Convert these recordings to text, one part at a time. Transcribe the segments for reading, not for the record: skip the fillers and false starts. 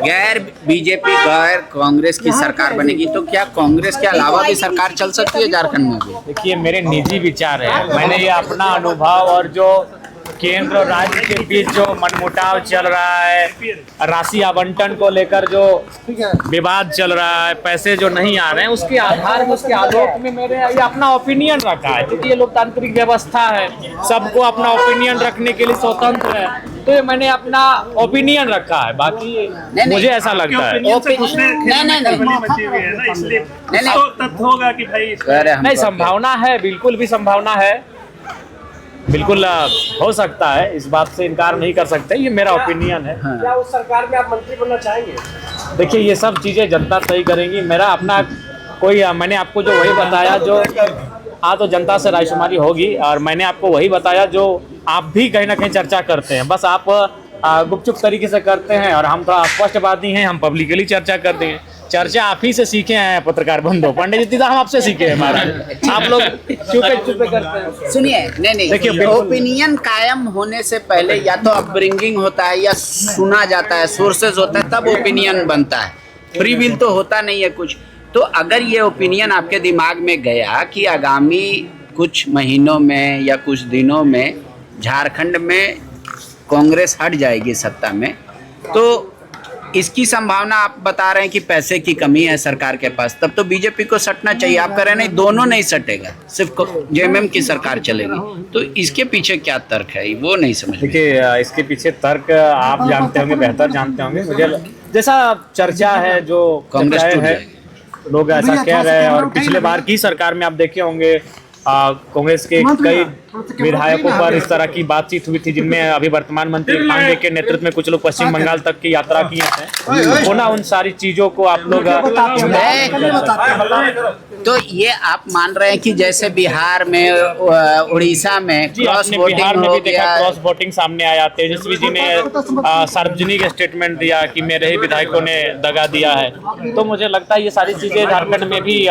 गैर बीजेपी गैर कांग्रेस की सरकार बनेगी तो क्या कांग्रेस के अलावा भी सरकार चल सकती है झारखंड में भी? देखिए, मेरे निजी विचार है, मैंने ये अपना अनुभव और जो केंद्र और राज्य के बीच जो मनमुटाव चल रहा है, राशि आवंटन को लेकर जो विवाद चल रहा है, पैसे जो नहीं आ रहे हैं, उसके आधार में, उसके आलोक में मैंने ये अपना ओपिनियन रखा है। क्योंकि ये लोकतांत्रिक व्यवस्था है, सबको अपना ओपिनियन रखने के लिए स्वतंत्र है, तो ये मैंने अपना ओपिनियन रखा है। बाकी मुझे ऐसा लगता है नहीं, संभावना है, बिल्कुल भी संभावना है, बिल्कुल हो सकता है, इस बात से इनकार नहीं कर सकते। ये मेरा ओपिनियन है। हाँ। क्या उस सरकार में आप मंत्री बनना चाहेंगे? देखिए, ये सब चीज़ें जनता तय करेंगी। मेरा अपना कोई, मैंने आपको जो वही बताया जो तो जनता से रायशुमारी होगी, और मैंने आपको वही बताया जो आप भी कहीं ना कहीं चर्चा करते हैं। बस आप गुपचुप तरीके से करते हैं, और हम थोड़ा स्पष्टवादी हैं, हम पब्लिकली चर्चा करते हैं। चर्चा आप ही से सीखे हैं पत्रकार बंधु, पंडित जी हम आपसे सीखे हैं महाराज, आप लोग चुपे करते हैं। सुनिए, नहीं, देखिए, ओपिनियन कायम होने से पहले या तो अपब्रिंगिंग होता है या सुना जाता है, सोर्सेज होता है, तब ओपिनियन बनता है। फ्री विल तो होता नहीं है कुछ। तो अगर ये ओपिनियन आपके दिमाग में गया कि आगामी कुछ महीनों में या कुछ दिनों में झारखंड में कांग्रेस हट जाएगी सत्ता में, तो इसकी संभावना आप बता रहे हैं कि पैसे की कमी है सरकार के पास, तब तो बीजेपी को सटना चाहिए। आप कह रहे हैं नहीं, दोनों नहीं सटेगा, सिर्फ जेएमएम की सरकार चलेगी। तो इसके पीछे क्या तर्क है, वो नहीं समझ। देखिए, इसके पीछे तर्क आप जानते होंगे, बेहतर जानते होंगे। मुझे जैसा चर्चा है, जो कांग्रेस है, लोग ऐसा कह रहे हैं, और पिछले बार की सरकार में आप देखे होंगे कांग्रेस के कई विधायकों पर इस तरह की बातचीत हुई थी, जिनमें अभी वर्तमान मंत्री पांडे के नेतृत्व में कुछ लोग पश्चिम बंगाल तक की यात्रा किए थे। तो ना उन सारी चीजों को आप लोग तो ये आप मान रहे हैं कि जैसे बिहार में, उड़ीसा में क्रॉस वोटिंग हो गया, क्रॉस वोटिंग सामने आया, तेजस्वी जी ने सार्वजनिक स्टेटमेंट दिया कि मेरे ही विधायकों ने दगा दिया है। तो मुझे लगता है ये सारी चीजें झारखंड में भी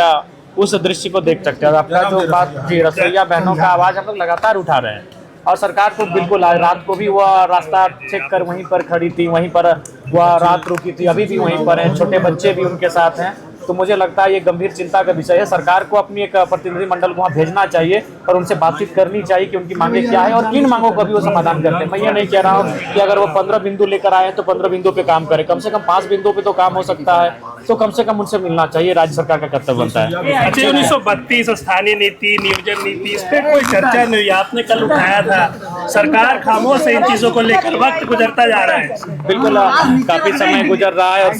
उस दृश्य को देख सकते हैं। आपका जो बात जी, रसोईया बहनों का आवाज हम लोग लगातार उठा रहे हैं, और सरकार को बिल्कुल, रात को भी वह रास्ता चेक कर वहीं पर खड़ी थी, वहीं पर वह रात रुकी थी, अभी भी वहीं पर है, छोटे बच्चे भी उनके साथ हैं। तो मुझे लगता है ये गंभीर चिंता का विषय है। सरकार को अपनी एक प्रतिनिधि मंडल को वहाँ भेजना चाहिए और उनसे बातचीत करनी चाहिए कि उनकी मांगे क्या है और किन मांगों का भी वो समाधान करते हैं। मैं ये नहीं कह रहा हूँ कि अगर वो 15 बिंदु लेकर आए तो 15 बिंदु पे काम करें, कम से कम 5 बिंदु पे तो काम हो सकता है, तो कम से कम उनसे मिलना चाहिए। राज्य सरकार का कर्तव्य बनता है। अच्छा, 1932 स्थानीय नीति, नियोजन नीति, इस पर कोई चर्चा नहीं, आपने कल उठाया था। सरकार खामोश है इन चीजों को लेकर, वक्त गुजरता जा रहा है। बिल्कुल, काफी समय गुजर रहा है, और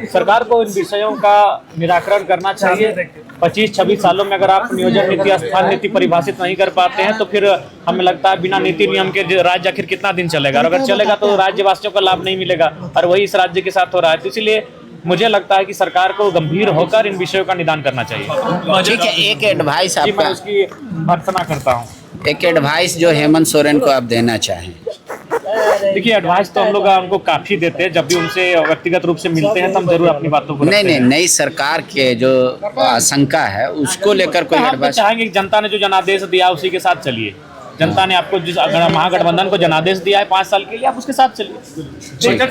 सरकार को इन विषयों का निराकरण करना चाहिए। 25-26 सालों में अगर आप नियोजन नीति, स्थान नीति परिभाषित नहीं कर पाते हैं, तो फिर हमें लगता है बिना नीति नियम के राज्य आखिर कितना दिन चलेगा, और अगर चलेगा तो राज्यवासियों को लाभ नहीं मिलेगा, और वही इस राज्य के साथ हो रहा है। तो इसलिए मुझे लगता है कि सरकार को गंभीर होकर इन विषयों का निदान करना चाहिए। ठीक है, एक एडवाइस मैं आपका, उसकी भर्त्सना करता हूँ। एक एडवाइस जो हेमंत सोरेन को आप देना चाहें। देखिए, एडवाइस तो हम लोग उनको काफी देते हैं, जब भी उनसे व्यक्तिगत रूप से मिलते हैं तो हम जरूर अपनी बातों को नहीं, नई सरकार के जो आशंका है उसको लेकर कोई हम तो एडवाइस चाहेंगे कि जनता ने जो जनादेश दिया उसी के साथ चलिए। जनता ने आपको जिस महागठबंधन को जनादेश दिया है 5 साल के लिए, आप उसके साथ चलिए।